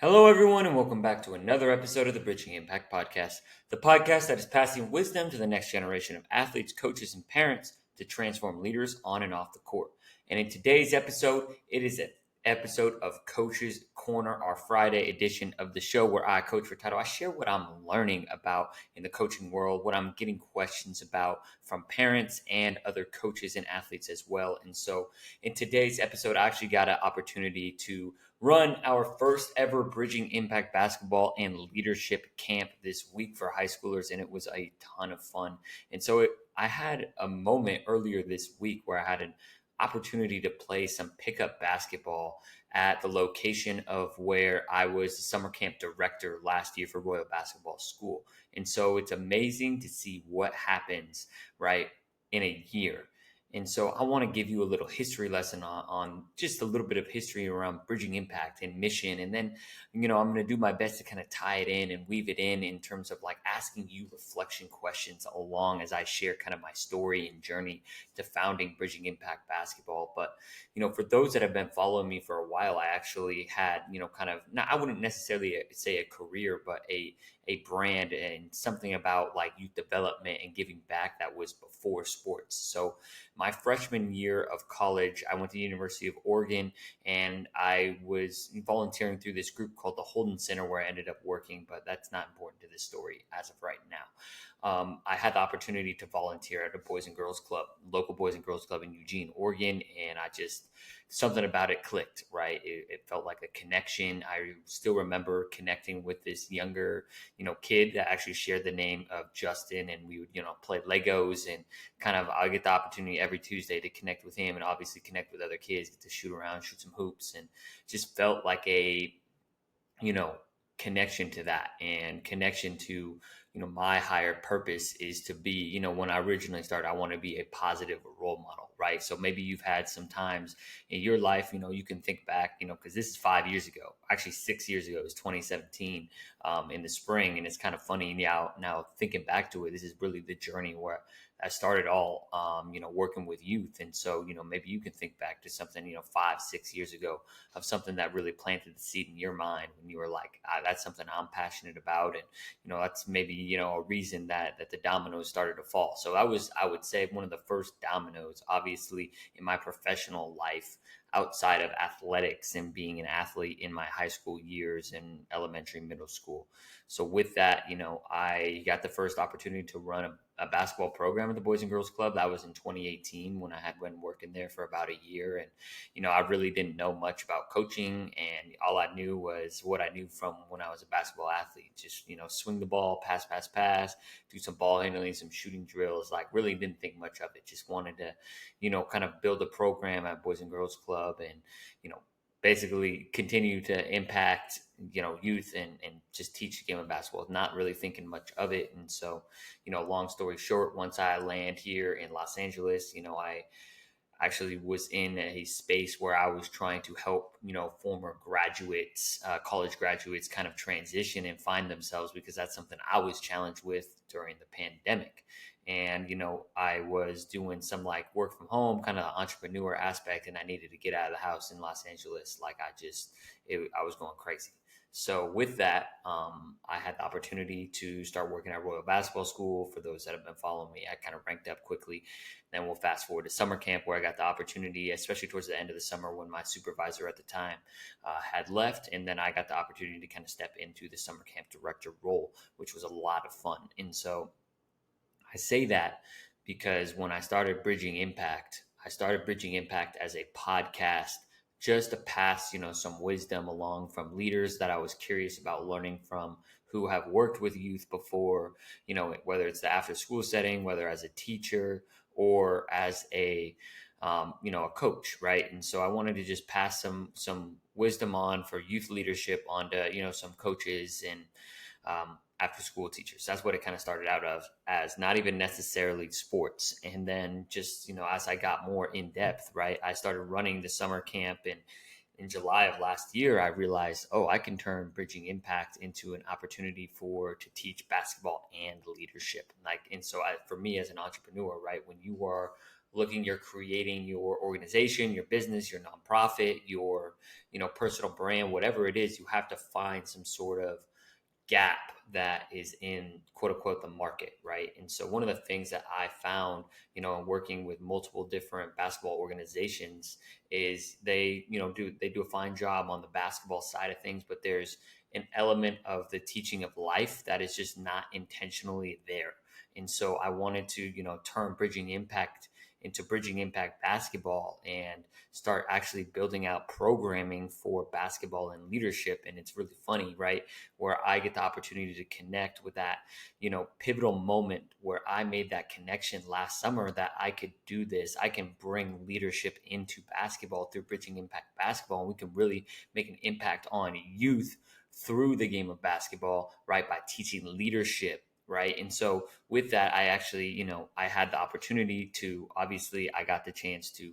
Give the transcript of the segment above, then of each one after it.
Hello, everyone, and welcome back to another episode of the Bridging Impact Podcast, the podcast that is passing wisdom to the next generation of athletes, coaches, and parents to transform leaders on and off the court. And in today's episode, it is an episode of Coach's Corner, our Friday edition of the show, where I, Coach Furtado, I share what I'm learning about in the coaching world, what I'm getting questions about from parents and other coaches and athletes as well. And so, in today's episode, I actually got an opportunity to run our first ever Bridging Impact basketball and leadership camp this week for high schoolers, and it was a ton of fun. And so I had a moment earlier this week where I had an opportunity to play some pickup basketball at the location of where I was the summer camp director last year for Royal Basketball School. And so it's amazing to see what happens, right, in a year. And so I want to give you a little history lesson on just a little bit of history around Bridging Impact and mission. And then, I'm going to do my best to kind of tie it in and weave it in terms of like asking you reflection questions along as I share kind of my story and journey to founding Bridging Impact Basketball. But, for those that have been following me for a while, I actually had, kind of, not, I wouldn't necessarily say a career, but a brand and something about like youth development and giving back that was before sports. So my freshman year of college, I went to the University of Oregon and I was volunteering through this group called the Holden Center where I ended up working, but that's not important to this story as of right now. I had the opportunity to volunteer at a Boys and Girls Club, local Boys and Girls Club in Eugene, Oregon, and something about it clicked, right? It felt like a connection. I still remember connecting with this younger, kid that actually shared the name of Justin, and we would, play Legos and kind of, I get the opportunity every Tuesday to connect with him and obviously connect with other kids, get to shoot around, shoot some hoops, and just felt like a, you know, connection to that and connection to, my higher purpose is to be, when I originally started, I want to be a positive role model, right? So maybe you've had some times in your life, you can think back, because this is 5 years ago, actually 6 years ago, it was 2017 in the spring. And it's kind of funny now thinking back to it, this is really the journey where I started all, working with youth. And so, maybe you can think back to something, 5, 6 years ago of something that really planted the seed in your mind when you were like, that's something I'm passionate about. And, that's maybe, a reason that the dominoes started to fall. So I would say one of the first dominoes, obviously in my professional life, outside of athletics and being an athlete in my high school years and elementary, middle school. So with that, I got the first opportunity to run a basketball program at the Boys and Girls Club. That was in 2018 when I had been working there for about a year. And, I really didn't know much about coaching. And all I knew was what I knew from when I was a basketball athlete. Just, swing the ball, pass, do some ball handling, some shooting drills. Like really didn't think much of it. Just wanted to, kind of build a program at Boys and Girls Club and, basically continue to impact, youth and just teach the game of basketball, not really thinking much of it. And so, long story short, once I land here in Los Angeles, I actually was in a space where I was trying to help, former graduates, college graduates kind of transition and find themselves because that's something I was challenged with during the pandemic. And, I was doing some like work from home kind of entrepreneur aspect and I needed to get out of the house in Los Angeles. Like I was going crazy. So with that, I had the opportunity to start working at Royal Basketball School. For those that have been following me, I kind of ranked up quickly. Then we'll fast forward to summer camp where I got the opportunity, especially towards the end of the summer when my supervisor at the time had left. And then I got the opportunity to kind of step into the summer camp director role, which was a lot of fun. And so I say that because when I started Bridging Impact as a podcast just to pass, some wisdom along from leaders that I was curious about learning from who have worked with youth before, whether it's the after school setting, whether as a teacher or as a coach, right? And so I wanted to just pass some wisdom on for youth leadership onto, some coaches and after school teachers. That's what it kind of started out of as, not even necessarily sports. And then just, as I got more in depth, right, I started running the summer camp. And in July of last year, I realized, I can turn Bridging Impact into an opportunity to teach basketball and leadership. And so for me as an entrepreneur, right, when you are you're creating your organization, your business, your nonprofit, your, personal brand, whatever it is, you have to find some sort of gap that is in quote unquote the market, right? And so one of the things that I found, working with multiple different basketball organizations is they do a fine job on the basketball side of things, but there's an element of the teaching of life that is just not intentionally there. And so I wanted to, turn Bridging Impact into Bridging Impact Basketball and start actually building out programming for basketball and leadership. And it's really funny, right? Where I get the opportunity to connect with that, pivotal moment where I made that connection last summer that I could do this. I can bring leadership into basketball through Bridging Impact Basketball, and we can really make an impact on youth through the game of basketball, right? By teaching leadership. Right. And so with that, I actually, I had the opportunity to, obviously, I got the chance to,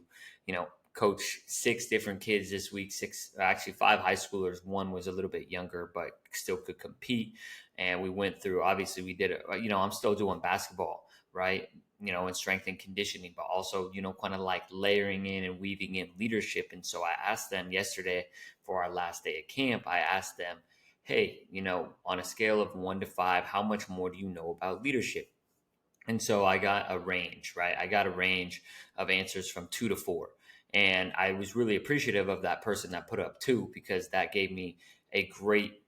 coach 6 different kids this week, actually 5 high schoolers. One was a little bit younger, but still could compete. And we went through, obviously we did it, I'm still doing basketball, right? And strength and conditioning, but also, kind of like layering in and weaving in leadership. And so I asked them yesterday for our last day of camp, I asked them, hey, on a scale of 1 to 5, how much more do you know about leadership? And so I got a range, right? I got a range of answers from 2 to 4. And I was really appreciative of that person that put up 2, because that gave me a great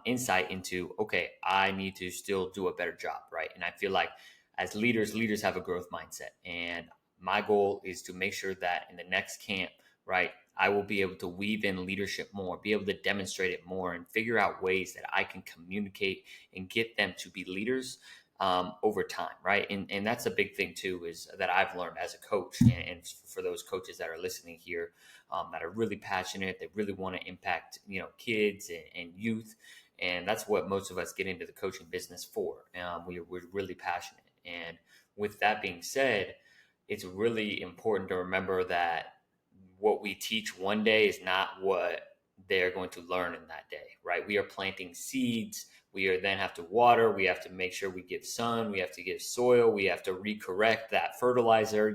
insight into, okay, I need to still do a better job, right? And I feel like as leaders have a growth mindset. And my goal is to make sure that in the next camp, right, I will be able to weave in leadership more, be able to demonstrate it more, and figure out ways that I can communicate and get them to be leaders over time, right? And that's a big thing too, is that I've learned as a coach, and for those coaches that are listening here, that are really passionate, they really want to impact, kids and youth, and that's what most of us get into the coaching business for. We're really passionate, and with that being said, it's really important to remember that what we teach one day is not what they're going to learn in that day, right? We are planting seeds. We are then have to water. We have to make sure we give sun. We have to give soil. We have to recorrect that fertilizer,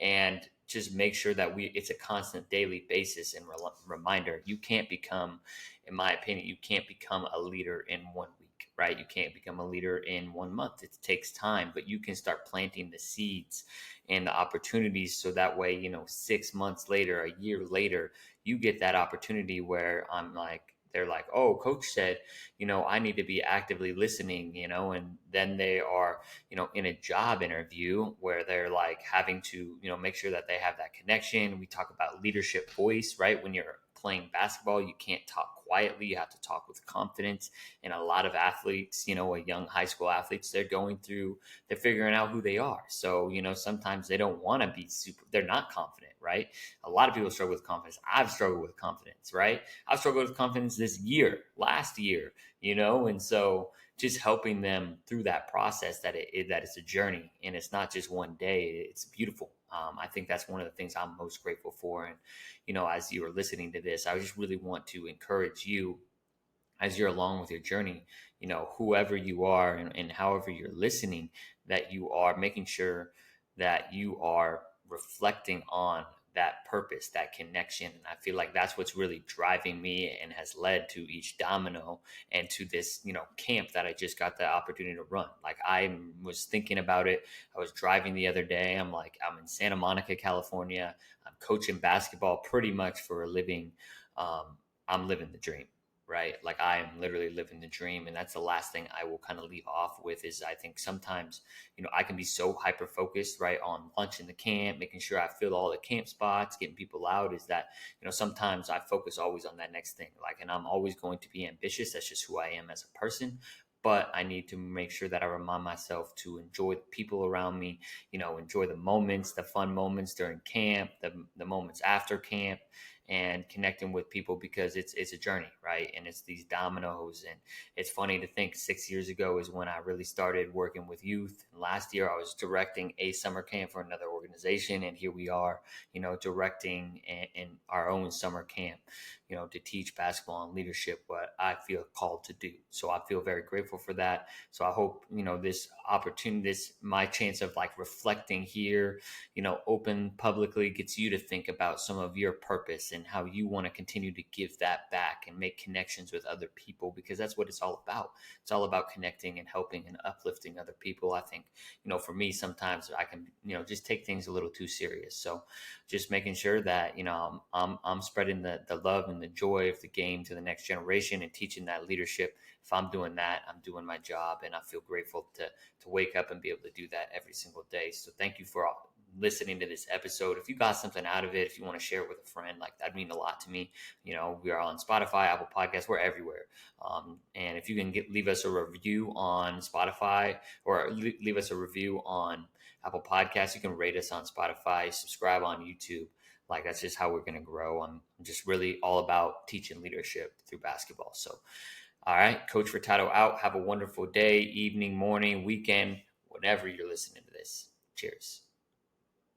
and just make sure that it's a constant daily basis and reminder. You can't become, in my opinion, you can't become a leader in one week, right? You can't become a leader in 1 month. It takes time, but you can start planting the seeds and the opportunities, so that way, 6 months later, a year later, you get that opportunity where they're like, oh, coach said, I need to be actively listening, and then they are, in a job interview where they're like having to, make sure that they have that connection. We talk about leadership voice, right? When you're playing basketball, you can't talk quietly. You have to talk with confidence. And a lot of athletes, young high school athletes, they're figuring out who they are. So, sometimes they don't want to be they're not confident, right? A lot of people struggle with confidence. I've struggled with confidence, right? I've struggled with confidence last year, and so just helping them through that process, that it's a journey, and it's not just one day. It's beautiful. I think that's one of the things I'm most grateful for. And, as you are listening to this, I just really want to encourage you as you're along with your journey, whoever you are and however you're listening, that you are making sure that you are reflecting on that purpose, that connection. And I feel like that's what's really driving me and has led to each domino and to this, camp that I just got the opportunity to run. Like, I was thinking about it. I was driving the other day. I'm in Santa Monica, California. I'm coaching basketball pretty much for a living. I'm living the dream, right? Like, I am literally living the dream. And that's the last thing I will kind of leave off with, is I think sometimes, I can be so hyper focused, right, on lunch in the camp, making sure I fill all the camp spots, getting people out, is that, sometimes I focus always on that next thing. Like, and I'm always going to be ambitious. That's just who I am as a person. But I need to make sure that I remind myself to enjoy the people around me, enjoy the moments, the fun moments during camp, the moments after camp, and connecting with people, because it's a journey, right? And it's these dominoes. And it's funny to think 6 years ago is when I really started working with youth. And last year I was directing a summer camp for another organization. And here we are, directing in our own summer camp, to teach basketball and leadership, what I feel called to do. So I feel very grateful for that. So I hope, this opportunity, my chance of like reflecting here, open publicly, gets you to think about some of your purpose and how you want to continue to give that back and make connections with other people, because that's what it's all about. It's all about connecting and helping and uplifting other people. I think, for me, sometimes I can, just take things a little too serious. So just making sure that, I'm spreading the love and the joy of the game to the next generation and teaching that leadership. If I'm doing that, I'm doing my job, and I feel grateful to wake up and be able to do that every single day. So thank you for listening to this episode. If you got something out of it, if you want to share it with a friend, like that'd mean a lot to me. We are on Spotify, Apple Podcasts, we're everywhere. And if you can leave us a review on Spotify, or leave us a review on Apple Podcasts, you can rate us on Spotify, subscribe on YouTube. Like, that's just how we're going to grow. I'm just really all about teaching leadership through basketball. So, all right, Coach Furtado out. Have a wonderful day, evening, morning, weekend, whenever you're listening to this. Cheers.